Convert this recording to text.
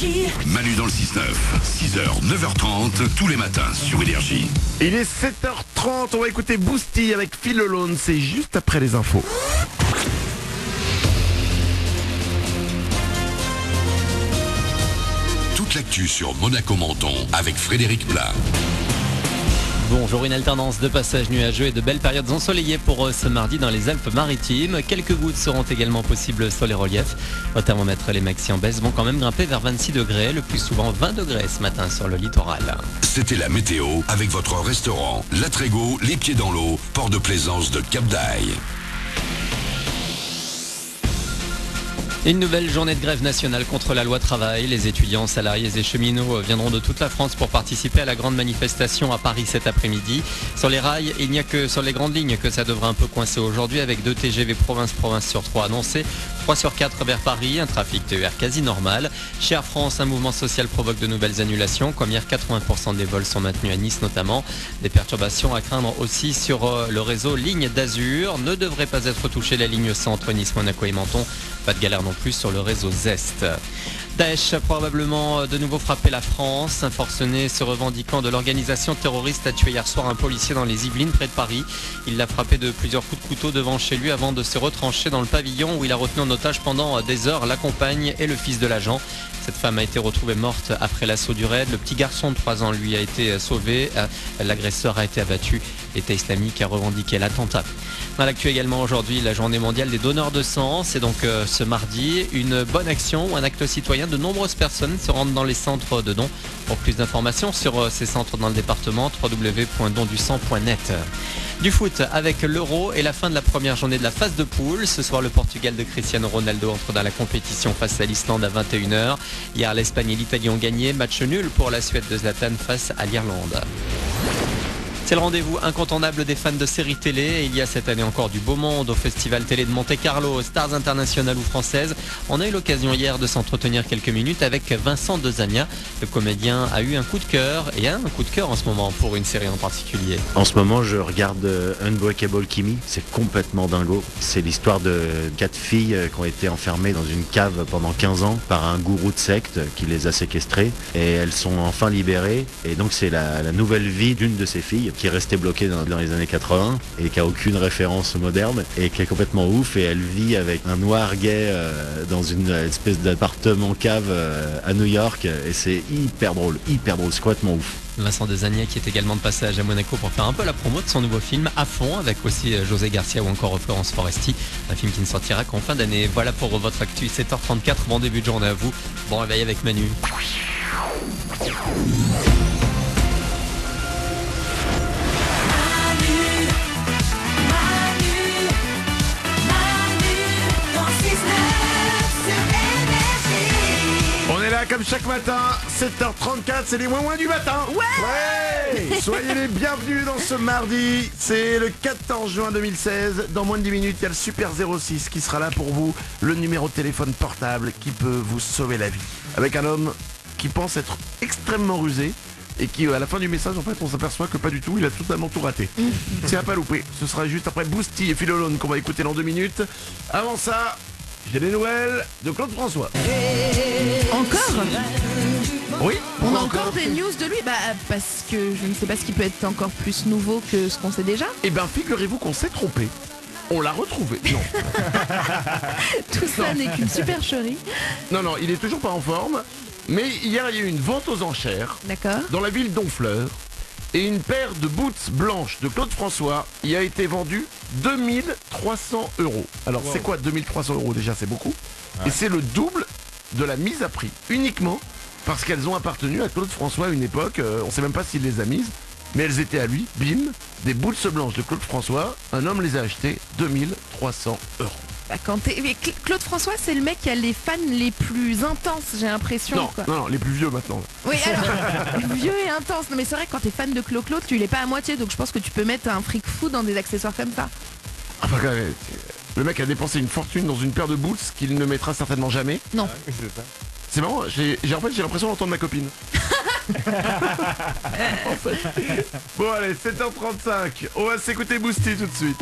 Énergie. Manu dans le 6-9, 6h, 9h30, tous les matins sur Énergie. Il est 7h30, on va écouter Boosty avec Phil Alone, c'est juste après les infos. Toute l'actu sur Monaco-Menton avec Frédéric Plat. Bonjour, une alternance de passages nuageux et de belles périodes ensoleillées pour ce mardi dans les Alpes-Maritimes. Quelques gouttes seront également possibles sur les reliefs. Au thermomètre, les maxi en baisse vont quand même grimper vers 26 degrés, le plus souvent 20 degrés ce matin sur le littoral. C'était la météo avec votre restaurant La Trégo, les pieds dans l'eau, port de plaisance de Cap d'Aille. Une nouvelle journée de grève nationale contre la loi travail. Les étudiants, salariés et cheminots viendront de toute la France pour participer à la grande manifestation à Paris cet après-midi. Sur les rails, il n'y a que sur les grandes lignes que ça devrait un peu coincer aujourd'hui avec 2 TGV province sur 3 annoncés, 3 sur 4 vers Paris, un trafic TER quasi normal. Chez Air France, un mouvement social provoque de nouvelles annulations. Comme hier, 80% des vols sont maintenus à Nice notamment. Des perturbations à craindre aussi sur le réseau Ligne d'Azur. Ne devrait pas être touchée la ligne centre Nice, Monaco et Menton. Pas de galère non plus sur le réseau Zest. Daesh a probablement de nouveau frappé la France. Un forcené se revendiquant de l'organisation terroriste a tué hier soir un policier dans les Yvelines près de Paris. Il l'a frappé de plusieurs coups de couteau devant chez lui avant de se retrancher dans le pavillon où il a retenu en otage pendant des heures la compagne et le fils de l'agent. Cette femme a été retrouvée morte après l'assaut du raid. Le petit garçon de 3 ans, lui, a été sauvé. L'agresseur a été abattu. L'État islamique a revendiqué l'attentat. Dans l'actu également aujourd'hui, la journée mondiale des donneurs de sang. C'est donc ce mardi une bonne action ou un acte citoyen. De nombreuses personnes se rendent dans les centres de dons. Pour plus d'informations sur ces centres dans le département, www.dondusang.net. Du foot avec l'Euro et la fin de la première journée de la phase de poule. Ce soir, le Portugal de Cristiano Ronaldo entre dans la compétition face à l'Islande à 21h. Hier, l'Espagne et l'Italie ont gagné. Match nul pour la Suède de Zlatan face à l'Irlande. C'est le rendez-vous incontournable des fans de séries télé et il y a cette année encore du beau monde au Festival télé de Monte-Carlo, stars internationales ou françaises. On a eu l'occasion hier de s'entretenir quelques minutes avec Vincent Dezania. Le comédien a eu un coup de cœur et a un coup de cœur en ce moment pour une série en particulier. En ce moment, je regarde Unbreakable Kimmy. C'est complètement dingo. C'est l'histoire de 4 filles qui ont été enfermées dans une cave pendant 15 ans par un gourou de secte qui les a séquestrées et elles sont enfin libérées. Et donc c'est la nouvelle vie d'une de ces filles qui est restée bloquée dans les années 80 et qui a aucune référence moderne et qui est complètement ouf, et elle vit avec un noir gay dans une espèce d'appartement cave à New York, et c'est hyper drôle, c'est complètement ouf. Vincent Dezania qui est également de passage à Monaco pour faire un peu la promo de son nouveau film À fond, avec aussi José Garcia ou encore Florence Foresti, un film qui ne sortira qu'en fin d'année. Voilà pour votre actu, 7h34, bon début de journée à vous, bon réveil avec Manu. On est là comme chaque matin, 7h34, c'est les moins du matin. Ouais. Soyez les bienvenus dans ce mardi, c'est le 14 juin 2016. Dans moins de 10 minutes, il y a le Super 06 qui sera là pour vous, le numéro de téléphone portable qui peut vous sauver la vie. Avec un homme qui pense être extrêmement rusé et qui, à la fin du message, en fait, on s'aperçoit que pas du tout, il a totalement tout raté. C'est à pas louper. Ce sera juste après Boosty et Phil Alone qu'on va écouter dans 2 minutes. Avant ça, j'ai des nouvelles de Claude François. Encore ? Oui. On a encore des news de lui ? Parce que je ne sais pas ce qui peut être encore plus nouveau que ce qu'on sait déjà. Eh bien, figurez-vous qu'on s'est trompé. On l'a retrouvé. Non. Tout ça n'est qu'une supercherie. Non, il est toujours pas en forme. Mais hier, il y a eu une vente aux enchères. D'accord. Dans la ville d'Honfleur. Et une paire de boots blanches de Claude François y a été vendue 2300 €. Alors C'est quoi 2300 € déjà? C'est beaucoup. Ouais. Et c'est le double de la mise à prix. Uniquement parce qu'elles ont appartenu à Claude François à une époque. On sait même pas s'il les a mises. Mais elles étaient à lui. Bim. Des boots blanches de Claude François. Un homme les a achetées 2300 €. Mais Claude François, c'est le mec qui a les fans les plus intenses, j'ai l'impression. Non, les plus vieux maintenant. Oui, alors, vieux et intense. Non, mais c'est vrai que quand t'es fan de Claude, tu l'es pas à moitié, donc je pense que tu peux mettre un fric fou dans des accessoires comme ça. Enfin, quand même, le mec a dépensé une fortune dans une paire de boots qu'il ne mettra certainement jamais. Non. C'est marrant, j'ai l'impression d'entendre ma copine. En fait. Bon allez, 7h35, on va s'écouter Boosty tout de suite.